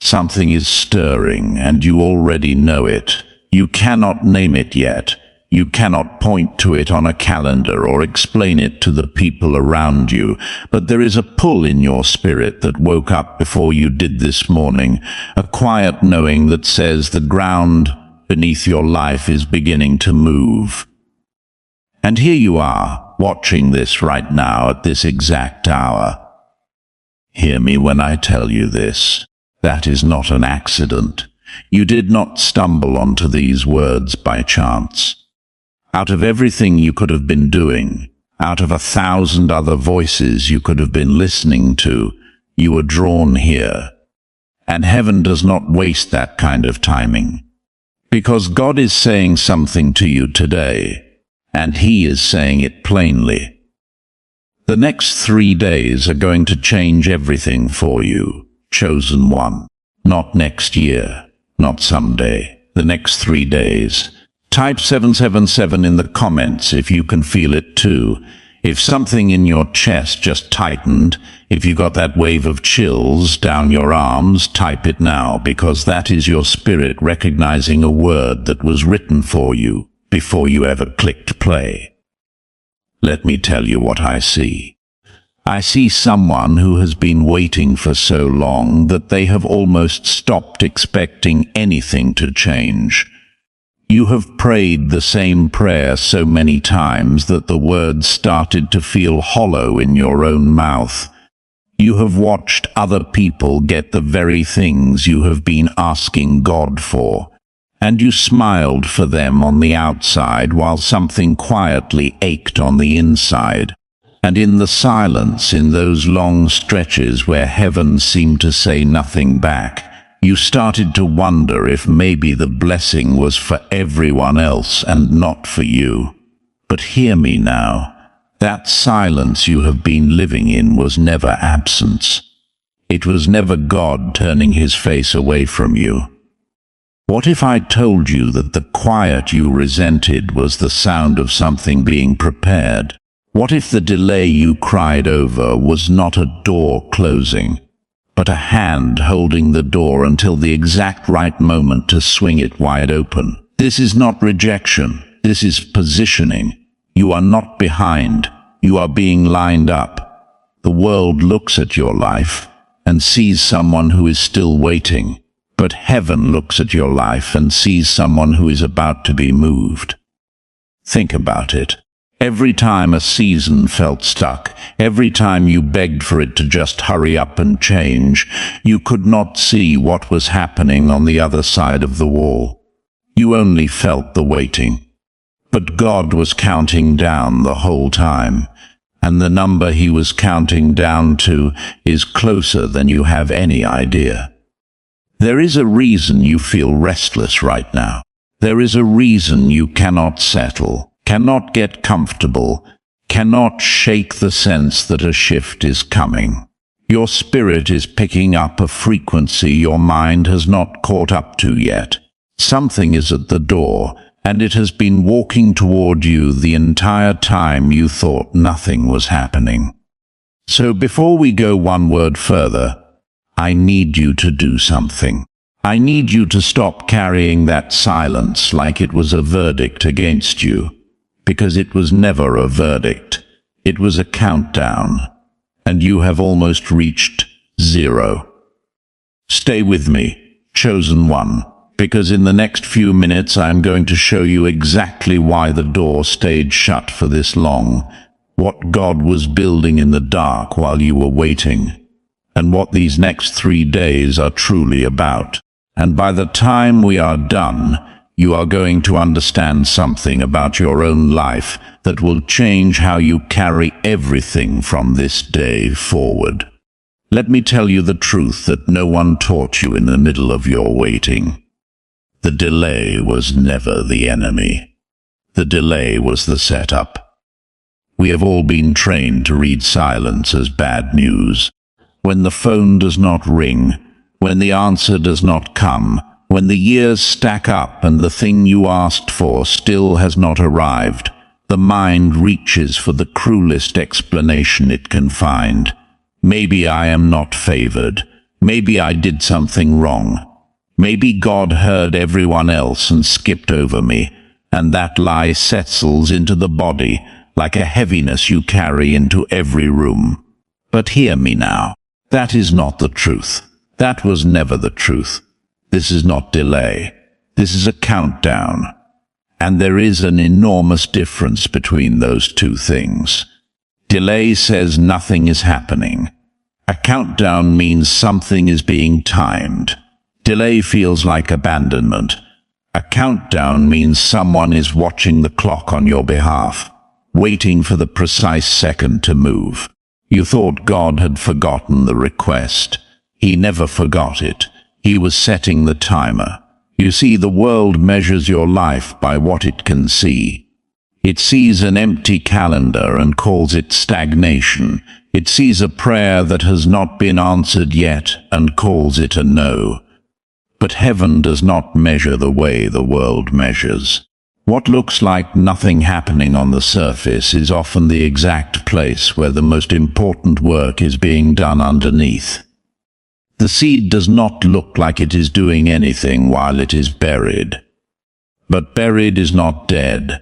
Something is stirring, and you already know it. You cannot name it yet. You cannot point to it on a calendar or explain it to the people around you, but there is a pull in your spirit that woke up before you did this morning, a quiet knowing that says the ground beneath your life is beginning to move. And here you are, watching this right now at this exact hour. Hear me when I tell you this. That is not an accident. You did not stumble onto these words by chance. Out of everything you could have been doing, out of 1,000 other voices you could have been listening to, you were drawn here. And heaven does not waste that kind of timing. Because God is saying something to you today, and He is saying it plainly. The next 3 days are going to change everything for you, chosen one. Not next year, not someday, the next 3 days. Type 777 in the comments if you can feel it too. If something in your chest just tightened, if you got that wave of chills down your arms, type it now, because that is your spirit recognizing a word that was written for you before you ever clicked play. Let me tell you what I see. I see someone who has been waiting for so long that they have almost stopped expecting anything to change. You have prayed the same prayer so many times that the words started to feel hollow in your own mouth. You have watched other people get the very things you have been asking God for, and you smiled for them on the outside while something quietly ached on the inside. And in the silence, in those long stretches where heaven seemed to say nothing back, you started to wonder if maybe the blessing was for everyone else and not for you. But hear me now. That silence you have been living in was never absence. It was never God turning His face away from you. What if I told you that the quiet you resented was the sound of something being prepared? What if the delay you cried over was not a door closing, but a hand holding the door until the exact right moment to swing it wide open? This is not rejection. This is positioning. You are not behind. You are being lined up. The world looks at your life and sees someone who is still waiting, but heaven looks at your life and sees someone who is about to be moved. Think about it. Every time a season felt stuck, every time you begged for it to just hurry up and change, you could not see what was happening on the other side of the wall. You only felt the waiting. But God was counting down the whole time, and the number He was counting down to is closer than you have any idea. There is a reason you feel restless right now. There is a reason you cannot settle, cannot get comfortable, cannot shake the sense that a shift is coming. Your spirit is picking up a frequency your mind has not caught up to yet. Something is at the door, and it has been walking toward you the entire time you thought nothing was happening. So before we go one word further, I need you to do something. I need you to stop carrying that silence like it was a verdict against you. Because it was never a verdict. It was a countdown, and you have almost reached 0. Stay with me, chosen one, because in the next few minutes I am going to show you exactly why the door stayed shut for this long, what God was building in the dark while you were waiting, and what these next 3 days are truly about. And by the time we are done, you are going to understand something about your own life that will change how you carry everything from this day forward. Let me tell you the truth that no one taught you in the middle of your waiting. The delay was never the enemy. The delay was the setup. We have all been trained to read silence as bad news. When the phone does not ring, when the answer does not come, when the years stack up and the thing you asked for still has not arrived, the mind reaches for the cruelest explanation it can find. Maybe I am not favored. Maybe I did something wrong. Maybe God heard everyone else and skipped over me, and that lie settles into the body like a heaviness you carry into every room. But hear me now. That is not the truth. That was never the truth. This is not delay. This is a countdown. And there is an enormous difference between those two things. Delay says nothing is happening. A countdown means something is being timed. Delay feels like abandonment. A countdown means someone is watching the clock on your behalf, waiting for the precise second to move. You thought God had forgotten the request. He never forgot it. He was setting the timer. You see, the world measures your life by what it can see. It sees an empty calendar and calls it stagnation. It sees a prayer that has not been answered yet and calls it a no. But heaven does not measure the way the world measures. What looks like nothing happening on the surface is often the exact place where the most important work is being done underneath. The seed does not look like it is doing anything while it is buried. But buried is not dead.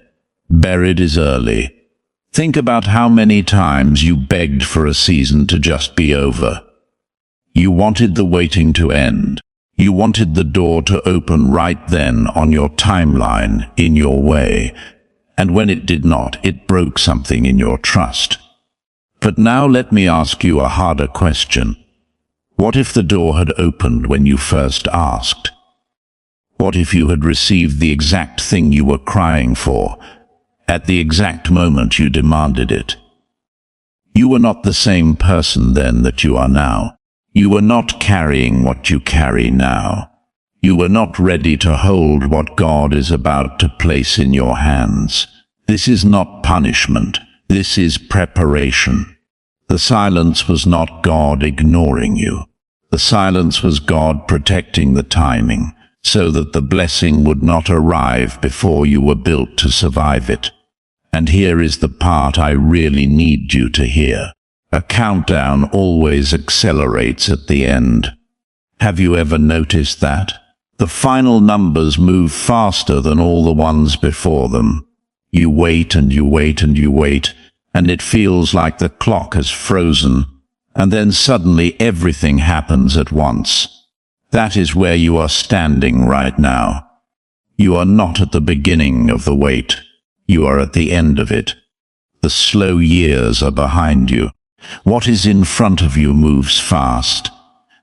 Buried is early. Think about how many times you begged for a season to just be over. You wanted the waiting to end. You wanted the door to open right then on your timeline, in your way. And when it did not, it broke something in your trust. But now let me ask you a harder question. What if the door had opened when you first asked? What if you had received the exact thing you were crying for, at the exact moment you demanded it? You were not the same person then that you are now. You were not carrying what you carry now. You were not ready to hold what God is about to place in your hands. This is not punishment. This is preparation. The silence was not God ignoring you. The silence was God protecting the timing, so that the blessing would not arrive before you were built to survive it. And here is the part I really need you to hear. A countdown always accelerates at the end. Have you ever noticed that? The final numbers move faster than all the ones before them. You wait and you wait and you wait, and it feels like the clock has frozen, and then suddenly everything happens at once. That is where you are standing right now. You are not at the beginning of the wait. You are at the end of it. The slow years are behind you. What is in front of you moves fast.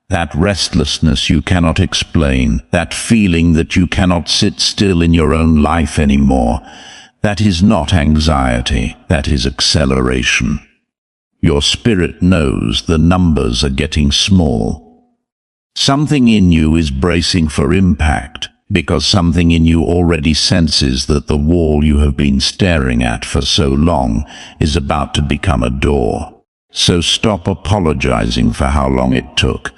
That restlessness you cannot explain, that feeling that you cannot sit still in your own life anymore, that is not anxiety, that is acceleration. Your spirit knows the numbers are getting small. Something in you is bracing for impact, because something in you already senses that the wall you have been staring at for so long is about to become a door. So stop apologizing for how long it took.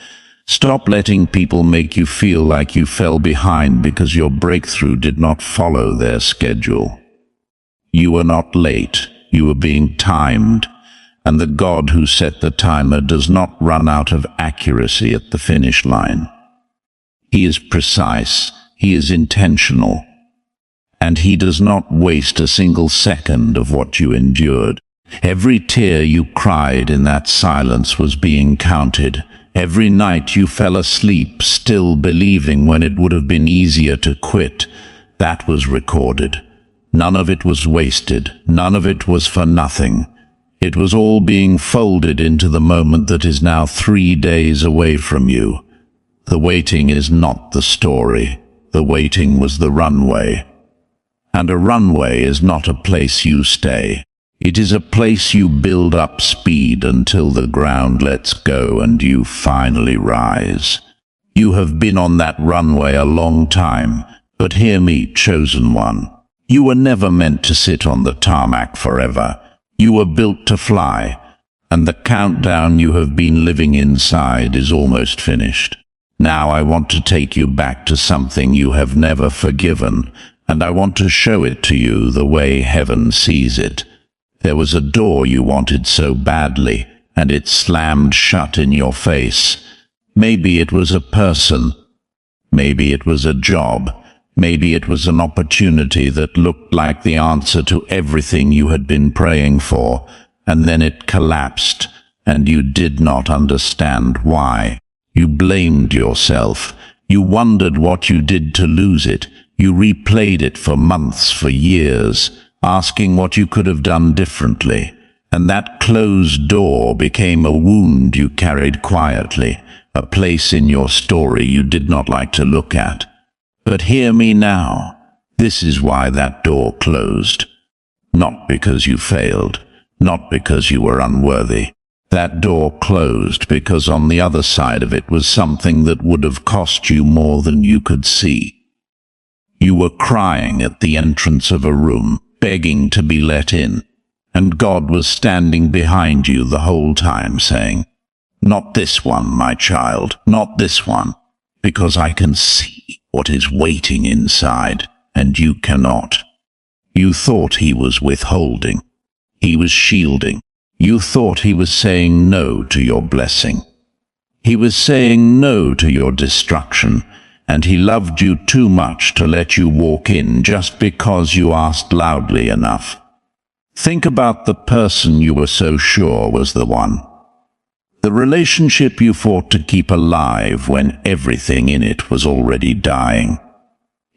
Stop letting people make you feel like you fell behind because your breakthrough did not follow their schedule. You were not late. You were being timed. And the God who set the timer does not run out of accuracy at the finish line. He is precise. He is intentional. And he does not waste a single second of what you endured. Every tear you cried in that silence was being counted. Every night you fell asleep still believing when it would have been easier to quit, that was recorded. None of it was wasted. None of it was for nothing. It was all being folded into the moment that is now 3 days away from you. The waiting is not the story. The waiting was the runway. And a runway is not a place you stay. It is a place you build up speed until the ground lets go and you finally rise. You have been on that runway a long time, but hear me, chosen one. You were never meant to sit on the tarmac forever. You were built to fly, and the countdown you have been living inside is almost finished. Now I want to take you back to something you have never forgiven, and I want to show it to you the way heaven sees it. There was a door you wanted so badly, and it slammed shut in your face. Maybe it was a person. Maybe it was a job. Maybe it was an opportunity that looked like the answer to everything you had been praying for, and then it collapsed, and you did not understand why. You blamed yourself. You wondered what you did to lose it. You replayed it for months, for years, asking what you could have done differently. And that closed door became a wound you carried quietly, a place in your story you did not like to look at. But hear me now. This is why that door closed. Not because you failed, not because you were unworthy. That door closed because on the other side of it was something that would have cost you more than you could see. You were crying at the entrance of a room, begging to be let in, and God was standing behind you the whole time saying, "Not this one, my child, not this one, because I can see what is waiting inside, and you cannot." You thought he was withholding. He was shielding. You thought he was saying no to your blessing. He was saying no to your destruction, and he loved you too much to let you walk in just because you asked loudly enough. Think about the person you were so sure was the one. The relationship you fought to keep alive when everything in it was already dying.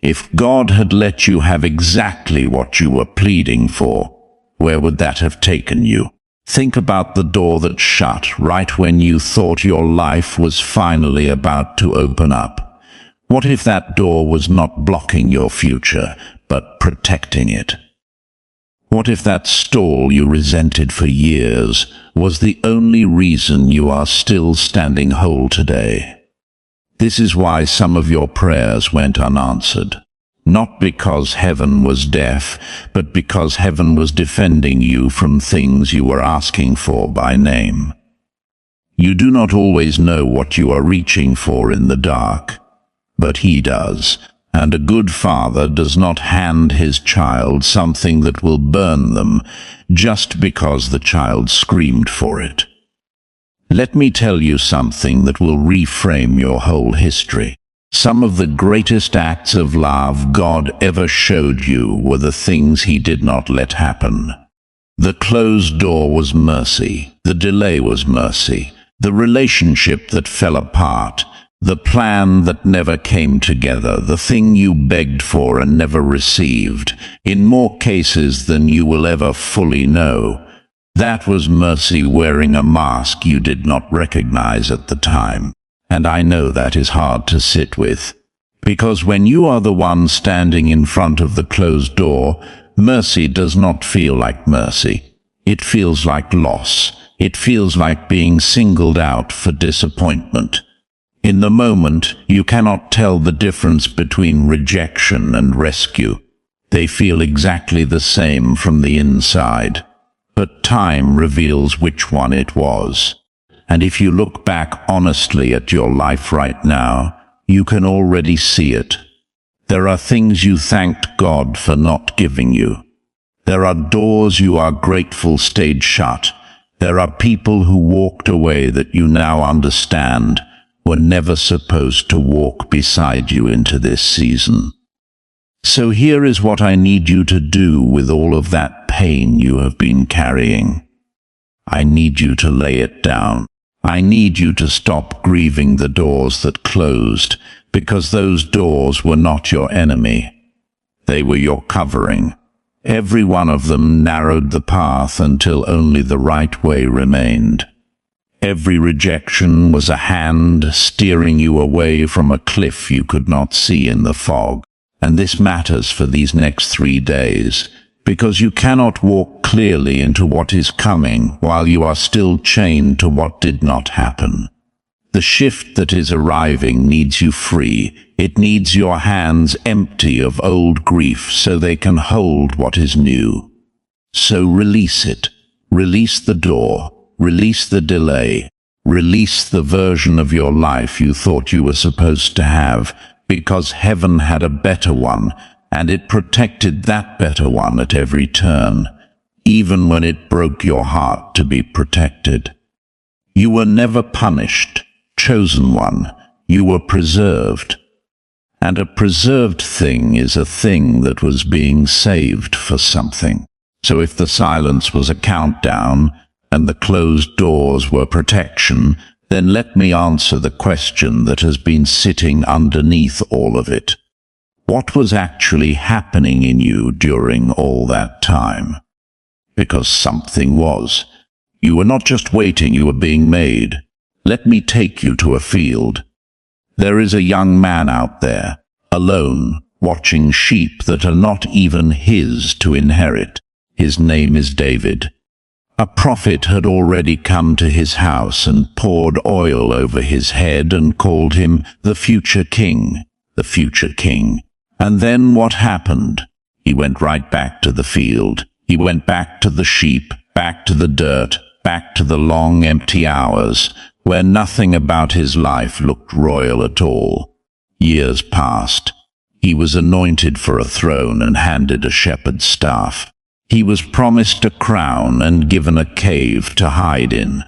If God had let you have exactly what you were pleading for, where would that have taken you? Think about the door that shut right when you thought your life was finally about to open up. What if that door was not blocking your future, but protecting it? What if that stall you resented for years was the only reason you are still standing whole today? This is why some of your prayers went unanswered. Not because heaven was deaf, but because heaven was defending you from things you were asking for by name. You do not always know what you are reaching for in the dark, but he does, and a good father does not hand his child something that will burn them just because the child screamed for it. Let me tell you something that will reframe your whole history. Some of the greatest acts of love God ever showed you were the things he did not let happen. The closed door was mercy. The delay was mercy. The relationship that fell apart. The plan that never came together. The thing you begged for and never received. In more cases than you will ever fully know. That was mercy wearing a mask you did not recognize at the time. And I know that is hard to sit with. Because when you are the one standing in front of the closed door, mercy does not feel like mercy. It feels like loss. It feels like being singled out for disappointment. In the moment, you cannot tell the difference between rejection and rescue. They feel exactly the same from the inside. But time reveals which one it was. And if you look back honestly at your life right now, you can already see it. There are things you thanked God for not giving you. There are doors you are grateful stayed shut. There are people who walked away that you now understand were never supposed to walk beside you into this season. So here is what I need you to do with all of that pain you have been carrying. I need you to lay it down. I need you to stop grieving the doors that closed, because those doors were not your enemy. They were your covering. Every one of them narrowed the path until only the right way remained. Every rejection was a hand steering you away from a cliff you could not see in the fog. And this matters for these next 3 days, because you cannot walk clearly into what is coming while you are still chained to what did not happen. The shift that is arriving needs you free. It needs your hands empty of old grief so they can hold what is new. So release it. Release the door. Release the delay. Release the version of your life you thought you were supposed to have, because heaven had a better one, and it protected that better one at every turn, even when it broke your heart to be protected. You were never punished, chosen one. You were preserved. And a preserved thing is a thing that was being saved for something. So if the silence was a countdown, and the closed doors were protection, then let me answer the question that has been sitting underneath all of it. What was actually happening in you during all that time? Because something was. You were not just waiting, you were being made. Let me take you to a field. There is a young man out there, alone, watching sheep that are not even his to inherit. His name is David. A prophet had already come to his house and poured oil over his head and called him the future king, the future king. And then what happened? He went right back to the field. He went back to the sheep, back to the dirt, back to the long empty hours, where nothing about his life looked royal at all. Years passed. He was anointed for a throne and handed a shepherd's staff. He was promised a crown and given a cave to hide in.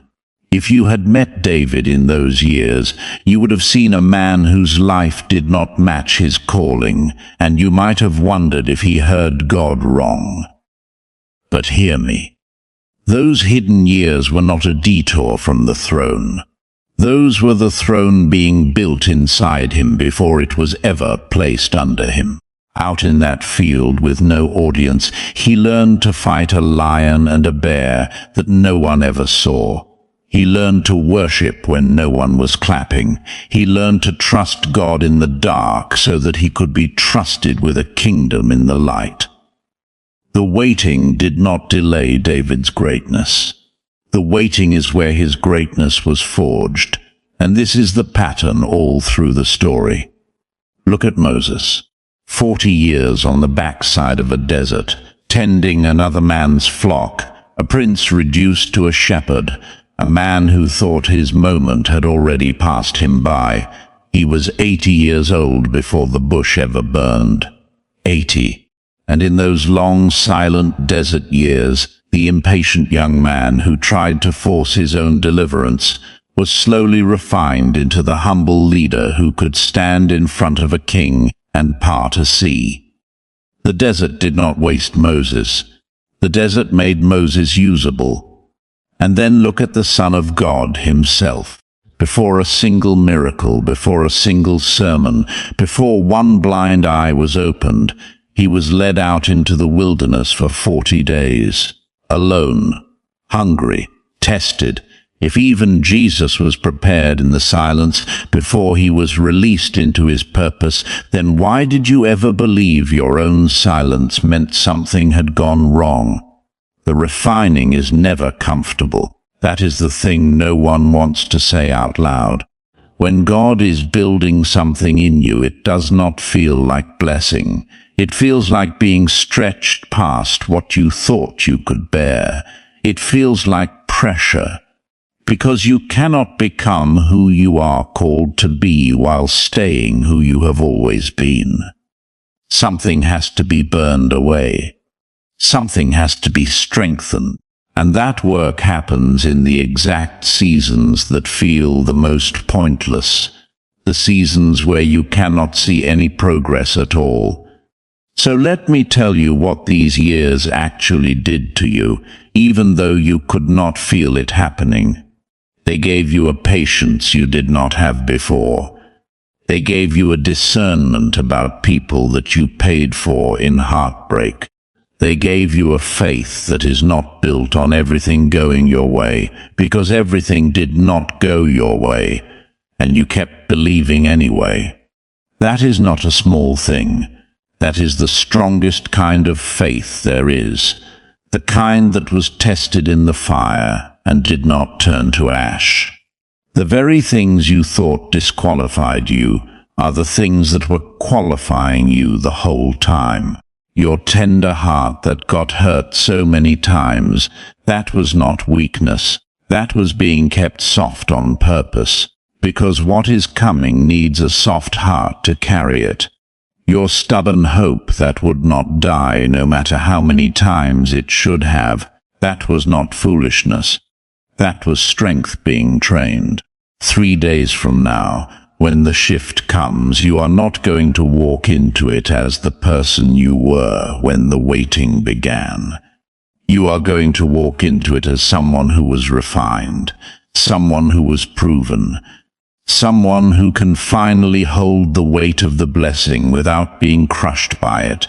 If you had met David in those years, you would have seen a man whose life did not match his calling, and you might have wondered if he heard God wrong. But hear me. Those hidden years were not a detour from the throne. Those were the throne being built inside him before it was ever placed under him. Out in that field with no audience, he learned to fight a lion and a bear that no one ever saw. He learned to worship when no one was clapping. He learned to trust God in the dark so that he could be trusted with a kingdom in the light. The waiting did not delay David's greatness. The waiting is where his greatness was forged, and this is the pattern all through the story. Look at Moses. 40 years on the backside of a desert, tending another man's flock, a prince reduced to a shepherd, a man who thought his moment had already passed him by. He was 80 years old before the bush ever burned. 80. And in those long, silent desert years, the impatient young man who tried to force his own deliverance was slowly refined into the humble leader who could stand in front of a king and part a sea. The desert did not waste Moses. The desert made Moses usable. And then look at the Son of God himself. Before a single miracle, before a single sermon, before one blind eye was opened, he was led out into the wilderness for 40 days, alone, hungry, tested. If even Jesus was prepared in the silence before he was released into his purpose, then why did you ever believe your own silence meant something had gone wrong? The refining is never comfortable. That is the thing no one wants to say out loud. When God is building something in you, it does not feel like blessing. It feels like being stretched past what you thought you could bear. It feels like pressure. Because you cannot become who you are called to be while staying who you have always been. Something has to be burned away. Something has to be strengthened. And that work happens in the exact seasons that feel the most pointless. The seasons where you cannot see any progress at all. So let me tell you what these years actually did to you, even though you could not feel it happening. They gave you a patience you did not have before. They gave you a discernment about people that you paid for in heartbreak. They gave you a faith that is not built on everything going your way, because everything did not go your way, and you kept believing anyway. That is not a small thing. That is the strongest kind of faith there is, the kind that was tested in the fire and did not turn to ash. The very things you thought disqualified you are the things that were qualifying you the whole time. Your tender heart that got hurt so many times, that was not weakness. That was being kept soft on purpose, because what is coming needs a soft heart to carry it. Your stubborn hope that would not die no matter how many times it should have, that was not foolishness. That was strength being trained. 3 days from now, when the shift comes, you are not going to walk into it as the person you were when the waiting began. You are going to walk into it as someone who was refined, someone who was proven, someone who can finally hold the weight of the blessing without being crushed by it,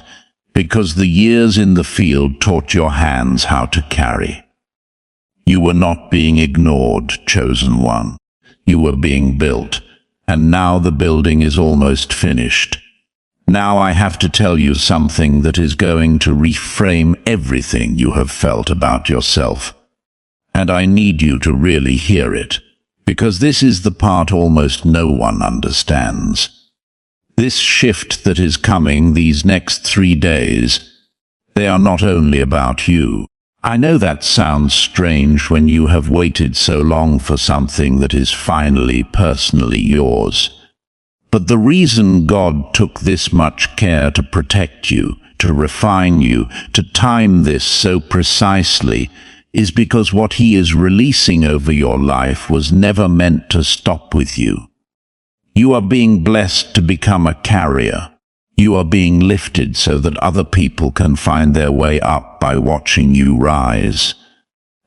because the years in the field taught your hands how to carry. You were not being ignored, chosen one. You were being built, and now the building is almost finished. Now I have to tell you something that is going to reframe everything you have felt about yourself. And I need you to really hear it, because this is the part almost no one understands. This shift that is coming these next 3 days, they are not only about you. I know that sounds strange when you have waited so long for something that is finally personally yours. But the reason God took this much care to protect you, to refine you, to time this so precisely, is because what He is releasing over your life was never meant to stop with you. You are being blessed to become a carrier. You are being lifted so that other people can find their way up by watching you rise.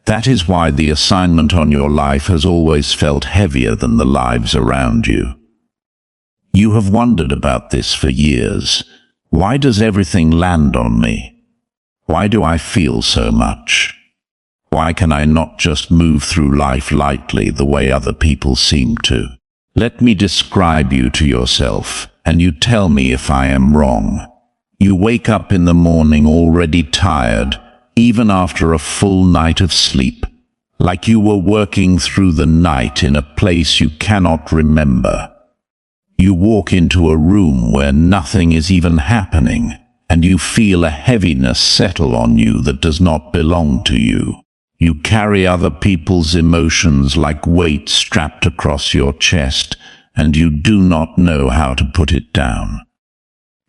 That is why the assignment on your life has always felt heavier than the lives around you. You have wondered about this for years. Why does everything land on me? Why do I feel so much? Why can I not just move through life lightly the way other people seem to? Let me describe you to yourself, and you tell me if I am wrong. You wake up in the morning already tired, even after a full night of sleep, like you were working through the night in a place you cannot remember. You walk into a room where nothing is even happening, and you feel a heaviness settle on you that does not belong to you. You carry other people's emotions like weight strapped across your chest, and you do not know how to put it down.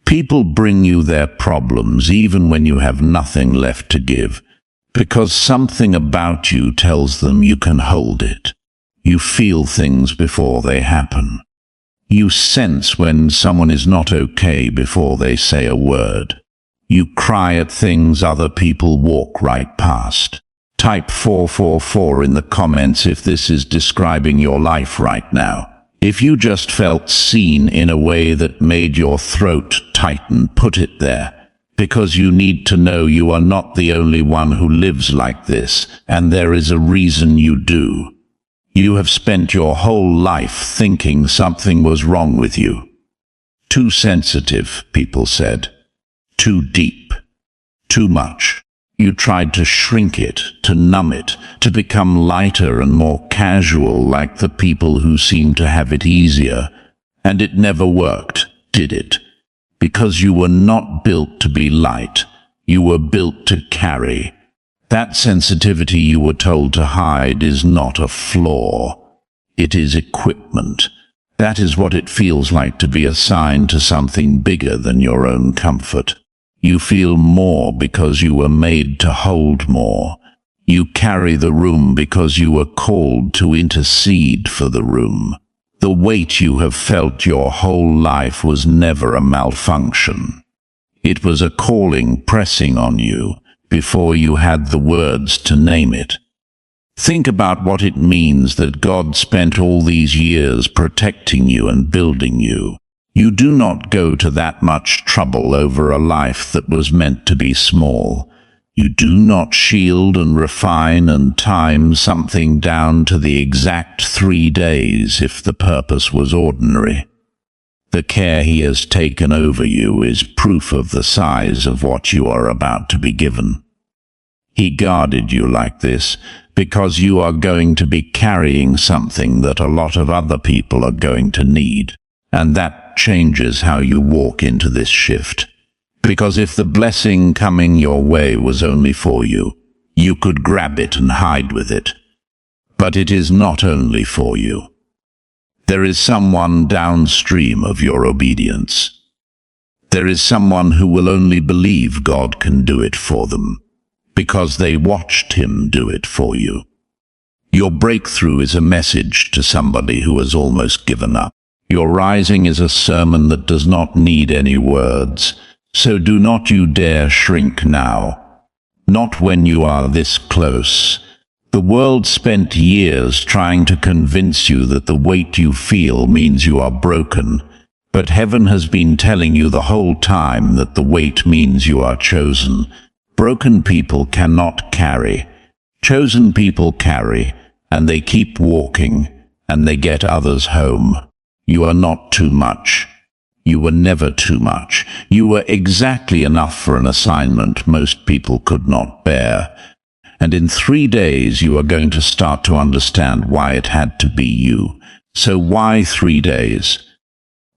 People bring you their problems even when you have nothing left to give, because something about you tells them you can hold it. You feel things before they happen. You sense when someone is not okay before they say a word. You cry at things other people walk right past. Type 444 in the comments if this is describing your life right now. If you just felt seen in a way that made your throat tighten, put it there, because you need to know you are not the only one who lives like this, and there is a reason you do. You have spent your whole life thinking something was wrong with you. Too sensitive, people said. Too deep. Too much. You tried to shrink it, to numb it, to become lighter and more casual like the people who seem to have it easier. And it never worked, did it? Because you were not built to be light. You were built to carry. That sensitivity you were told to hide is not a flaw. It is equipment. That is what it feels like to be assigned to something bigger than your own comfort. You feel more because you were made to hold more. You carry the room because you were called to intercede for the room. The weight you have felt your whole life was never a malfunction. It was a calling pressing on you before you had the words to name it. Think about what it means that God spent all these years protecting you and building you. You do not go to that much trouble over a life that was meant to be small. You do not shield and refine and time something down to the exact 3 days if the purpose was ordinary. The care He has taken over you is proof of the size of what you are about to be given. He guarded you like this because you are going to be carrying something that a lot of other people are going to need, and that changes how you walk into this shift. Because if the blessing coming your way was only for you, you could grab it and hide with it. But it is not only for you. There is someone downstream of your obedience. There is someone who will only believe God can do it for them, because they watched Him do it for you. Your breakthrough is a message to somebody who has almost given up. Your rising is a sermon that does not need any words. So do not you dare shrink now. Not when you are this close. The world spent years trying to convince you that the weight you feel means you are broken. But heaven has been telling you the whole time that the weight means you are chosen. Broken people cannot carry. Chosen people carry, and they keep walking, and they get others home. You are not too much. You were never too much. You were exactly enough for an assignment most people could not bear. And in 3 days you are going to start to understand why it had to be you. So why 3 days?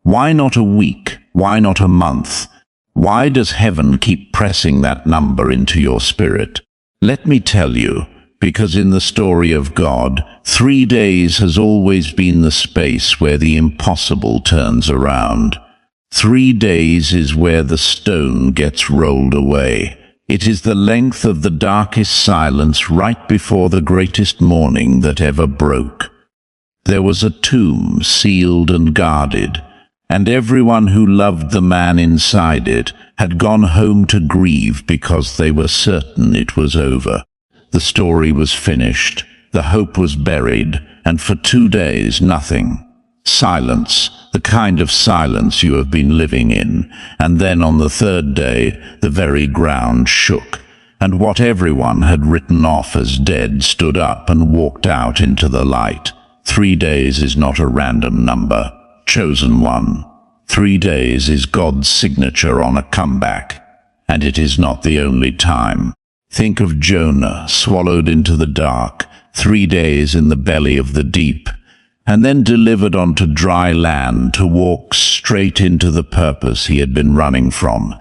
Why not a week? Why not a month? Why does heaven keep pressing that number into your spirit? Let me tell you, because in the story of God, 3 days has always been the space where the impossible turns around. 3 days is where the stone gets rolled away. It is the length of the darkest silence right before the greatest morning that ever broke. There was a tomb sealed and guarded, and everyone who loved the man inside it had gone home to grieve because they were certain it was over. The story was finished, the hope was buried, and for 2 days nothing. Silence, the kind of silence you have been living in, and then on the 3rd day the very ground shook, and what everyone had written off as dead stood up and walked out into the light. 3 days is not a random number. Chosen one. 3 days is God's signature on a comeback, and it is not the only time. Think of Jonah, swallowed into the dark, 3 days in the belly of the deep, and then delivered onto dry land to walk straight into the purpose he had been running from.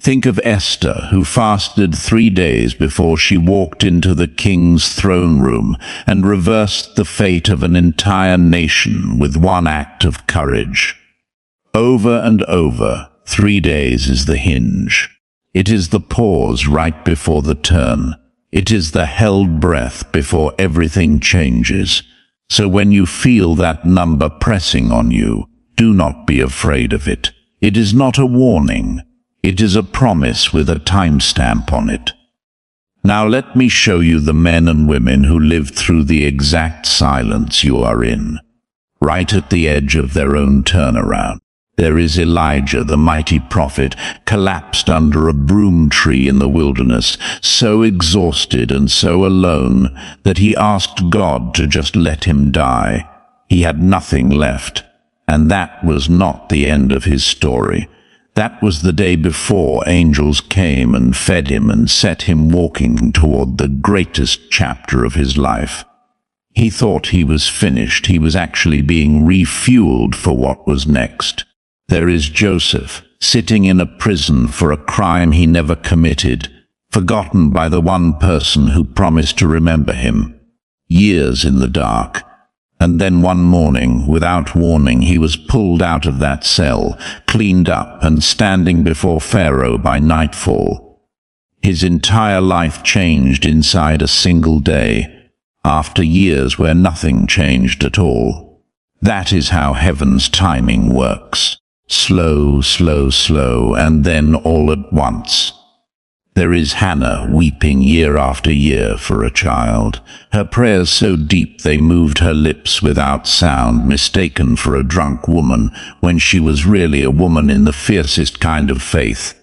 Think of Esther, who fasted 3 days before she walked into the king's throne room and reversed the fate of an entire nation with one act of courage. Over and over, 3 days is the hinge. It is the pause right before the turn. It is the held breath before everything changes. So when you feel that number pressing on you, do not be afraid of it. It is not a warning. It is a promise with a timestamp on it. Now let me show you the men and women who lived through the exact silence you are in, right at the edge of their own turnaround. There is Elijah, the mighty prophet, collapsed under a broom tree in the wilderness, so exhausted and so alone that he asked God to just let him die. He had nothing left, and that was not the end of his story. That was the day before angels came and fed him and set him walking toward the greatest chapter of his life. He thought he was finished. He was actually being refueled for what was next. There is Joseph, sitting in a prison for a crime he never committed, forgotten by the one person who promised to remember him. Years in the dark. And then one morning, without warning, he was pulled out of that cell, cleaned up, and standing before Pharaoh by nightfall. His entire life changed inside a single day, after years where nothing changed at all. That is how heaven's timing works. Slow, slow, slow, and then all at once. There is Hannah weeping year after year for a child, her prayers so deep they moved her lips without sound, mistaken for a drunk woman when she was really a woman in the fiercest kind of faith.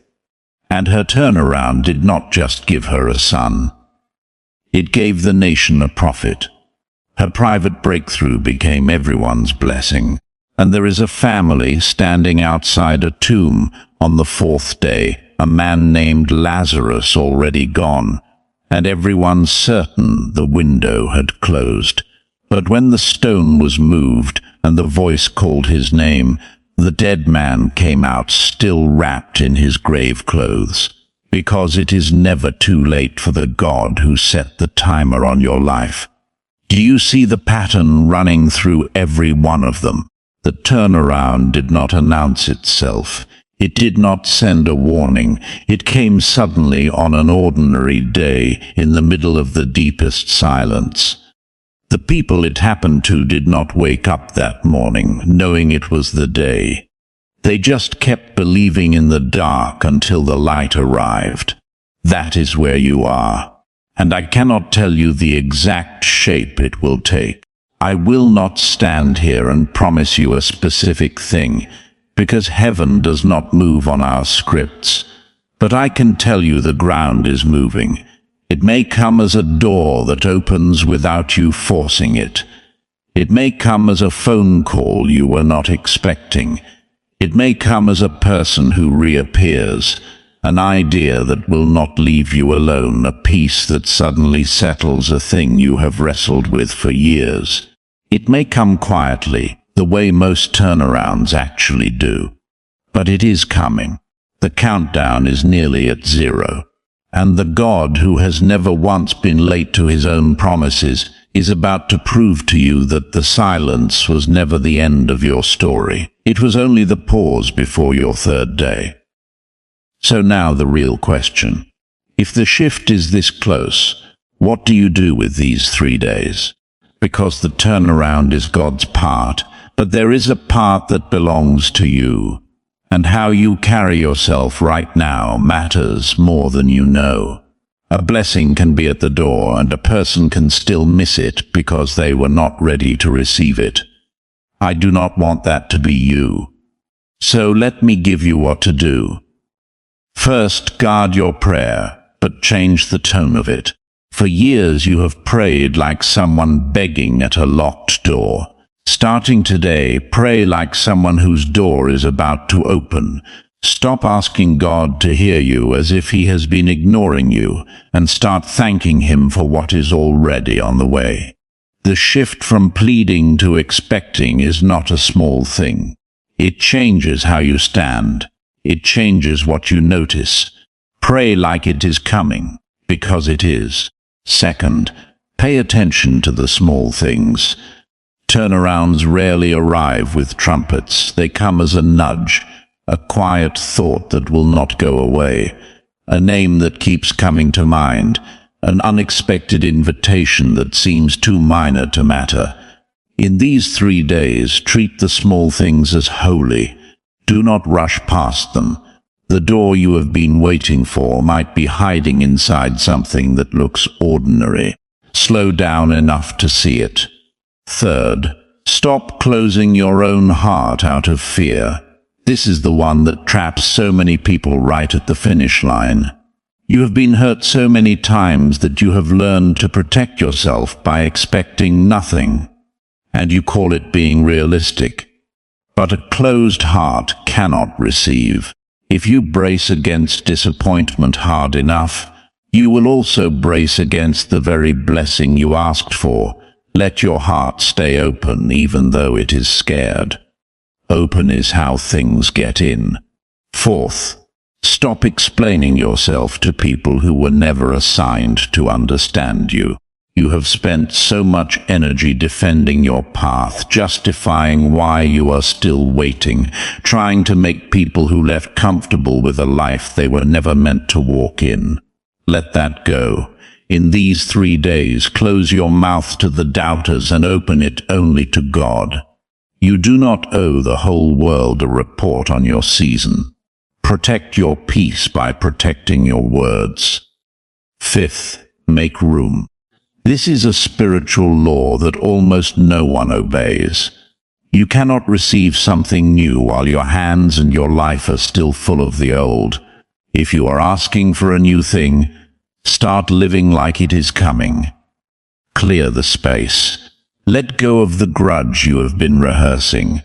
And her turnaround did not just give her a son. It gave the nation a prophet. Her private breakthrough became everyone's blessing. And there is a family standing outside a tomb on the 4th day, a man named Lazarus already gone, and everyone certain the window had closed. But when the stone was moved and the voice called his name, the dead man came out still wrapped in his grave clothes, because it is never too late for the God who set the timer on your life. Do you see the pattern running through every one of them? The turnaround did not announce itself. It did not send a warning. It came suddenly on an ordinary day in the middle of the deepest silence. The people it happened to did not wake up that morning knowing it was the day. They just kept believing in the dark until the light arrived. That is where you are. And I cannot tell you the exact shape it will take. I will not stand here and promise you a specific thing, because heaven does not move on our scripts. But I can tell you the ground is moving. It may come as a door that opens without you forcing it. It may come as a phone call you were not expecting. It may come as a person who reappears, an idea that will not leave you alone, a peace that suddenly settles a thing you have wrestled with for years. It may come quietly, the way most turnarounds actually do. But it is coming. The countdown is nearly at 0. And the God who has never once been late to his own promises is about to prove to you that the silence was never the end of your story. It was only the pause before your third day. So now the real question. If the shift is this close, what do you do with these 3 days? Because the turnaround is God's part, but there is a part that belongs to you. And how you carry yourself right now matters more than you know. A blessing can be at the door, and a person can still miss it because they were not ready to receive it. I do not want that to be you. So let me give you what to do. First, guard your prayer, but change the tone of it. For years you have prayed like someone begging at a locked door. Starting today, pray like someone whose door is about to open. Stop asking God to hear you as if he has been ignoring you, and start thanking him for what is already on the way. The shift from pleading to expecting is not a small thing. It changes how you stand. It changes what you notice. Pray like it is coming, because it is. Second, pay attention to the small things. Turnarounds rarely arrive with trumpets. They come as a nudge, a quiet thought that will not go away, a name that keeps coming to mind, an unexpected invitation that seems too minor to matter. In these 3 days, treat the small things as holy. Do not rush past them. The door you have been waiting for might be hiding inside something that looks ordinary. Slow down enough to see it. Third, stop closing your own heart out of fear. This is the one that traps so many people right at the finish line. You have been hurt so many times that you have learned to protect yourself by expecting nothing, and you call it being realistic. But a closed heart cannot receive. If you brace against disappointment hard enough, you will also brace against the very blessing you asked for. Let your heart stay open even though it is scared. Open is how things get in. Fourth, stop explaining yourself to people who were never assigned to understand you. You have spent so much energy defending your path, justifying why you are still waiting, trying to make people who left comfortable with a life they were never meant to walk in. Let that go. In these 3 days, close your mouth to the doubters and open it only to God. You do not owe the whole world a report on your season. Protect your peace by protecting your words. Fifth, make room. This is a spiritual law that almost no one obeys. You cannot receive something new while your hands and your life are still full of the old. If you are asking for a new thing, start living like it is coming. Clear the space. Let go of the grudge you have been rehearsing.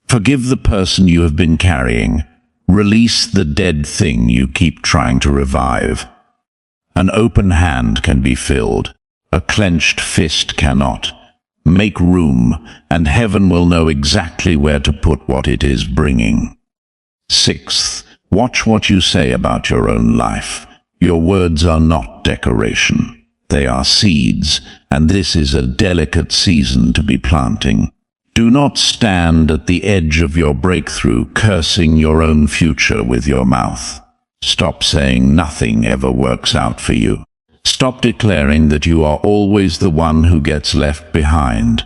Forgive the person you have been carrying. Release the dead thing you keep trying to revive. An open hand can be filled. A clenched fist cannot. Make room, and heaven will know exactly where to put what it is bringing. Sixth, watch what you say about your own life. Your words are not decoration. They are seeds, and this is a delicate season to be planting. Do not stand at the edge of your breakthrough, cursing your own future with your mouth. Stop saying nothing ever works out for you. Stop declaring that you are always the one who gets left behind.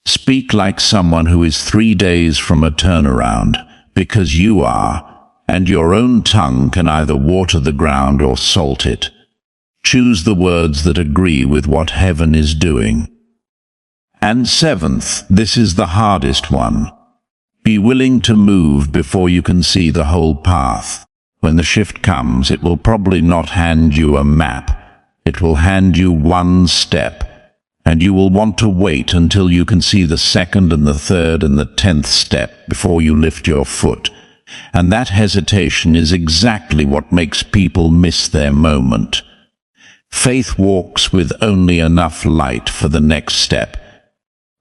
Speak like someone who is 3 days from a turnaround, because you are, and your own tongue can either water the ground or salt it. Choose the words that agree with what heaven is doing. And seventh, this is the hardest one. Be willing to move before you can see the whole path. When the shift comes, it will probably not hand you a map. It will hand you one step, and you will want to wait until you can see the second and the third and the 10th step before you lift your foot. And that hesitation is exactly what makes people miss their moment. Faith walks with only enough light for the next step.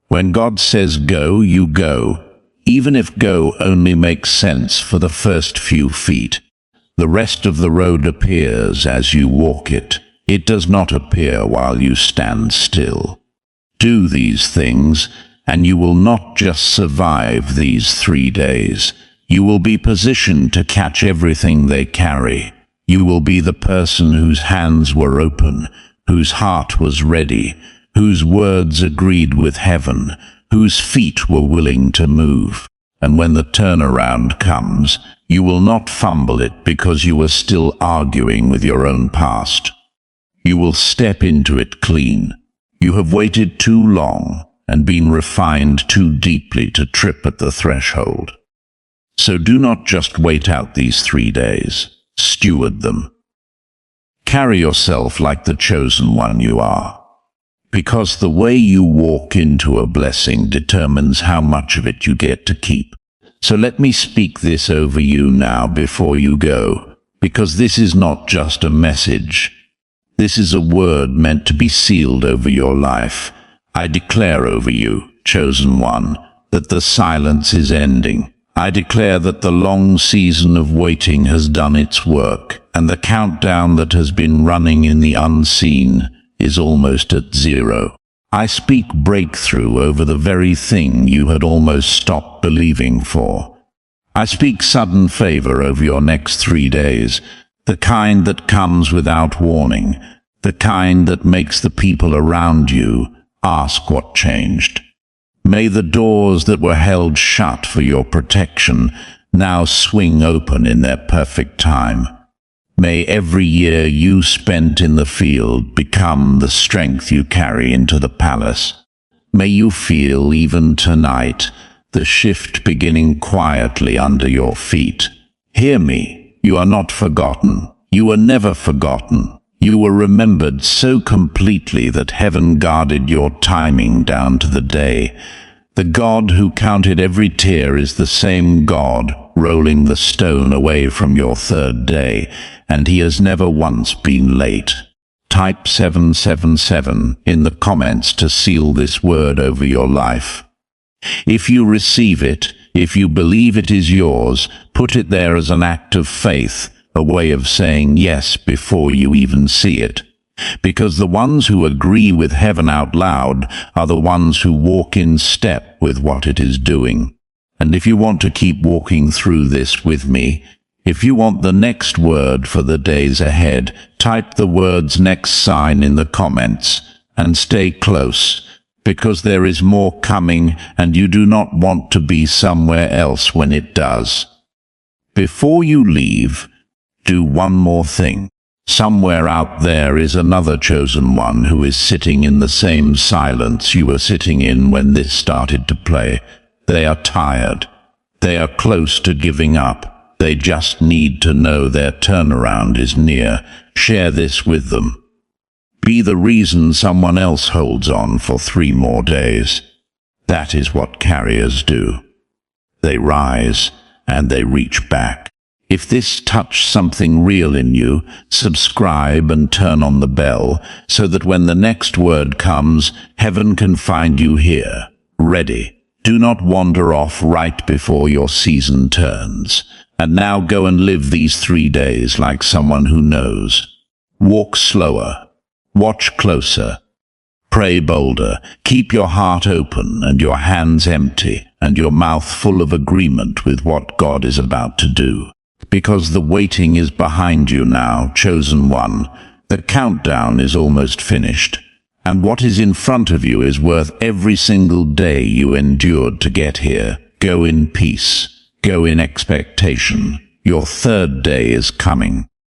When God says go, you go, even if go only makes sense for the first few feet. The rest of the road appears as you walk it. It does not appear while you stand still. Do these things, and you will not just survive these 3 days. You will be positioned to catch everything they carry. You will be the person whose hands were open, whose heart was ready, whose words agreed with heaven, whose feet were willing to move. And when the turnaround comes, you will not fumble it because you are still arguing with your own past. You will step into it clean. You have waited too long and been refined too deeply to trip at the threshold. So do not just wait out these 3 days. Steward them. Carry yourself like the chosen one you are. Because the way you walk into a blessing determines how much of it you get to keep. So let me speak this over you now before you go, because this is not just a message. This is a word meant to be sealed over your life. I declare over you, chosen one, that the silence is ending. I declare that the long season of waiting has done its work, and the countdown that has been running in the unseen is almost at 0. I speak breakthrough over the very thing you had almost stopped believing for. I speak sudden favor over your next 3 days, the kind that comes without warning, the kind that makes the people around you ask what changed. May the doors that were held shut for your protection now swing open in their perfect time. May every year you spent in the field become the strength you carry into the palace. May you feel, even tonight, the shift beginning quietly under your feet. Hear me, you are not forgotten. You were never forgotten. You were remembered so completely that heaven guarded your timing down to the day. The God who counted every tear is the same God rolling the stone away from your 3rd day, and he has never once been late. Type 777 in the comments to seal this word over your life. If you receive it, if you believe it is yours, put it there as an act of faith, a way of saying yes before you even see it. Because the ones who agree with heaven out loud are the ones who walk in step with what it is doing. And if you want to keep walking through this with me, if you want the next word for the days ahead, type the words next sign in the comments and stay close, because there is more coming and you do not want to be somewhere else when it does. Before you leave, do one more thing. Somewhere out there is another chosen one who is sitting in the same silence you were sitting in when this started to play. They are tired. They are close to giving up. They just need to know their turnaround is near. Share this with them. Be the reason someone else holds on for 3 more days. That is what carriers do. They rise and they reach back. If this touched something real in you, subscribe and turn on the bell so that when the next word comes, heaven can find you here, ready. Do not wander off right before your season turns. And now go and live these 3 days like someone who knows. Walk slower. Watch closer. Pray bolder. Keep your heart open and your hands empty and your mouth full of agreement with what God is about to do. Because the waiting is behind you now, chosen one. The countdown is almost finished, and what is in front of you is worth every single day you endured to get here. Go in peace. Go in expectation. Your third day is coming.